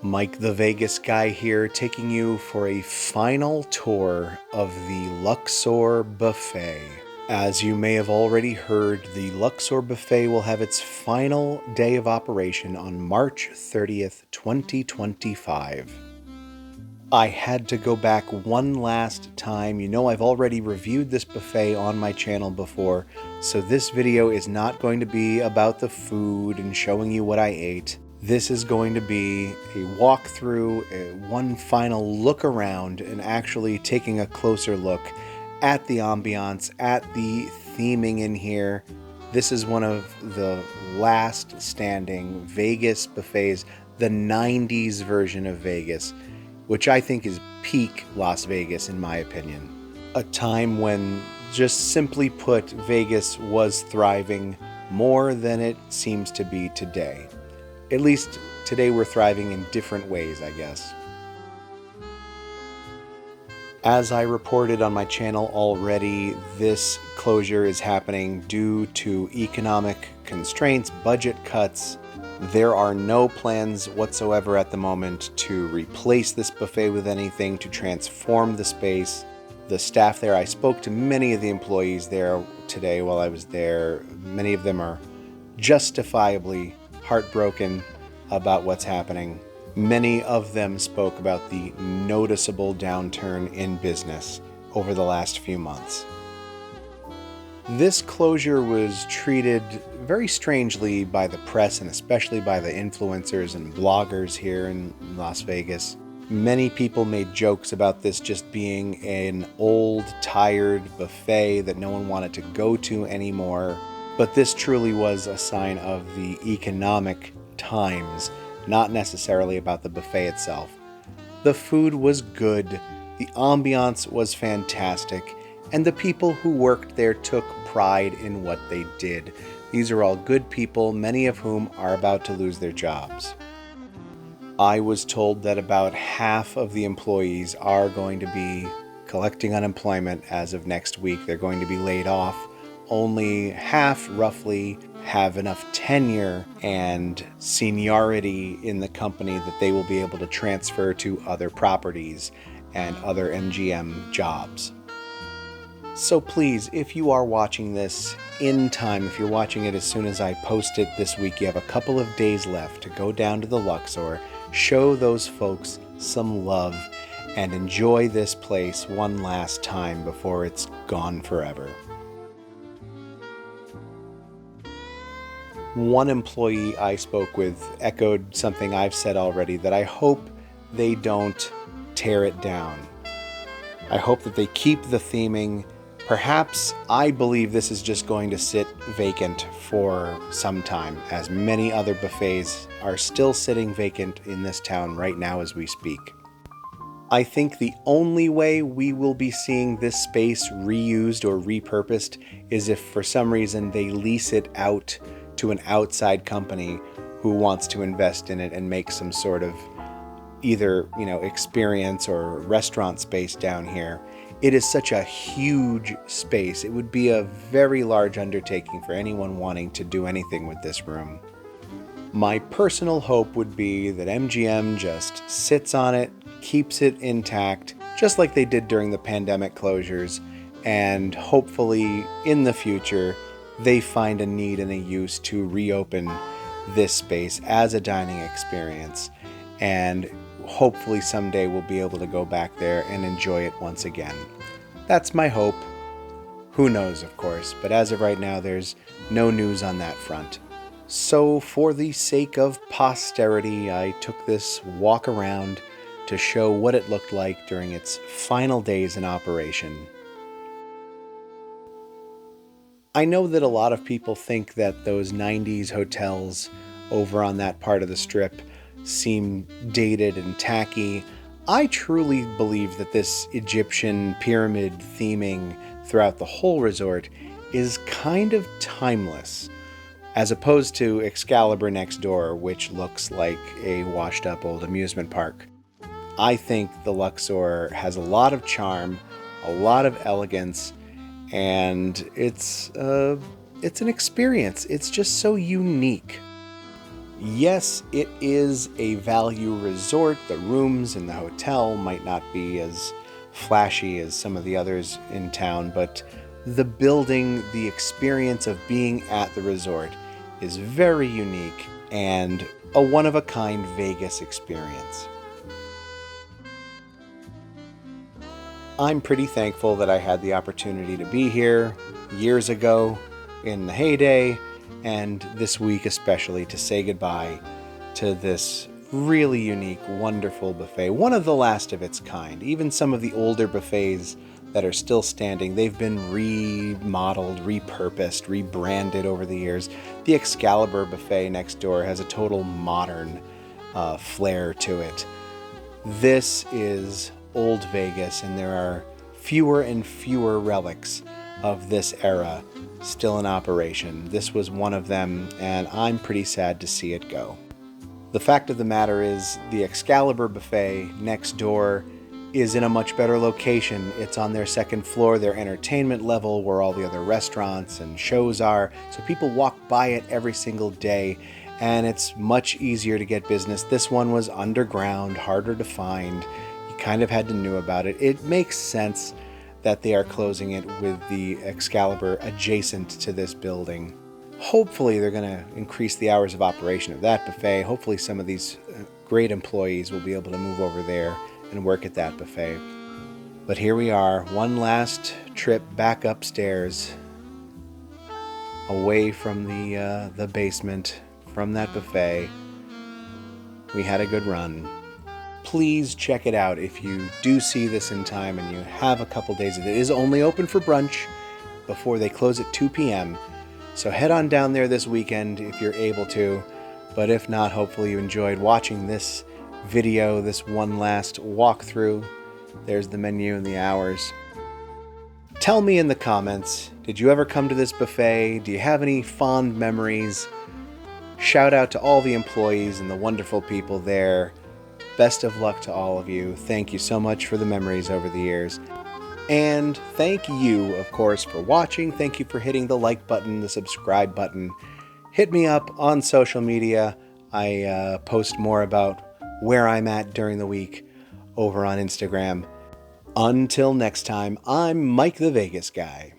Mike the Vegas guy here, taking you for a final tour of the LUXOR Buffet. As you may have already heard, the LUXOR Buffet will have its final day of operation on March 30th, 2025. I had to go back one last time. You know, I've already reviewed this buffet on my channel before, so this video is not going to be about the food and showing you what I ate. This is going to be a walkthrough, one final look around, and actually taking a closer look at the ambiance, at the theming in here. This is one of the last standing Vegas buffets, the 90s version of Vegas, which I think is peak Las Vegas in my opinion. A time when, just simply put, Vegas was thriving more than it seems to be today. At least today we're thriving in different ways, I guess. As I reported on my channel already, this closure is happening due to economic constraints, budget cuts. There are no plans whatsoever at the moment to replace this buffet with anything, to transform the space. The staff there, I spoke to many of the employees there today while I was there. Many of them are justifiably heartbroken about what's happening. Many of them spoke about the noticeable downturn in business over the last few months. This closure was treated very strangely by the press and especially by the influencers and bloggers here in Las Vegas. Many people made jokes about this just being an old, tired buffet that no one wanted to go to anymore. But this truly was a sign of the economic times, not necessarily about the buffet itself. The food was good, the ambiance was fantastic, and the people who worked there took pride in what they did. These are all good people, many of whom are about to lose their jobs. I was told that about half of the employees are going to be collecting unemployment as of next week. They're going to be laid off. Only half, roughly, have enough tenure and seniority in the company that they will be able to transfer to other properties and other MGM jobs. So please, if you are watching this in time, if you're watching it as soon as I post it this week, you have a couple of days left to go down to the LUXOR, show those folks some love, and enjoy this place one last time before it's gone forever. One employee I spoke with echoed something I've said already, that I hope they don't tear it down. I hope that they keep the theming. Perhaps I believe this is just going to sit vacant for some time, as many other buffets are still sitting vacant in this town right now as we speak. I think the only way we will be seeing this space reused or repurposed is if for some reason they lease it out to an outside company who wants to invest in it and make some sort of either, experience or restaurant space down here. It is such a huge space. It would be a very large undertaking for anyone wanting to do anything with this room. My personal hope would be that MGM just sits on it, keeps it intact, just like they did during the pandemic closures, and hopefully in the future they find a need and a use to reopen this space as a dining experience, and hopefully someday we'll be able to go back there and enjoy it once again. That's my hope. Who knows, of course, but as of right now there's no news on that front. So for the sake of posterity, I took this walk around to show what it looked like during its final days in operation. I know that a lot of people think that those 90s hotels over on that part of the strip seem dated and tacky. I truly believe that this Egyptian pyramid theming throughout the whole resort is kind of timeless, as opposed to Excalibur next door, which looks like a washed-up old amusement park. I think the LUXOR has a lot of charm, a lot of elegance, and it's an experience. It's just so unique. Yes, it is a value resort. The rooms in the hotel might not be as flashy as some of the others in town, but the building, the experience of being at the resort is very unique and a one-of-a-kind Vegas experience. I'm pretty thankful that I had the opportunity to be here years ago in the heyday, and this week especially to say goodbye to this really unique, wonderful buffet. One of the last of its kind. Even some of the older buffets that are still standing, they've been remodeled, repurposed, rebranded over the years. The Excalibur buffet next door has a total modern flair to it. This is Old Vegas, and there are fewer and fewer relics of this era still in operation. This was one of them, and I'm pretty sad to see it go. The fact of the matter is, the Excalibur buffet next door is in a much better location. It's on their second floor, their entertainment level, where all the other restaurants and shows are, so people walk by it every single day, and it's much easier to get business. This one was underground, harder to find. You kind of had to know about it. It makes sense that they are closing it with the Excalibur adjacent to this building. Hopefully they're going to increase the hours of operation of that buffet. Hopefully some of these great employees will be able to move over there and work at that buffet. But here we are, one last trip back upstairs, away from the basement, from that buffet. We had a good run. Please check it out if you do see this in time and you have a couple days. It is only open for brunch before they close at 2 p.m. So head on down there this weekend if you're able to. But if not, hopefully you enjoyed watching this video, this one last walkthrough. There's the menu and the hours. Tell me in the comments, did you ever come to this buffet? Do you have any fond memories? Shout out to all the employees and the wonderful people there. Best of luck to all of you. Thank you so much for the memories over the years. And thank you, of course, for watching. Thank you for hitting the like button, the subscribe button. Hit me up on social media. I post more about where I'm at during the week over on Instagram. Until next time, I'm Mike the Vegas Guy.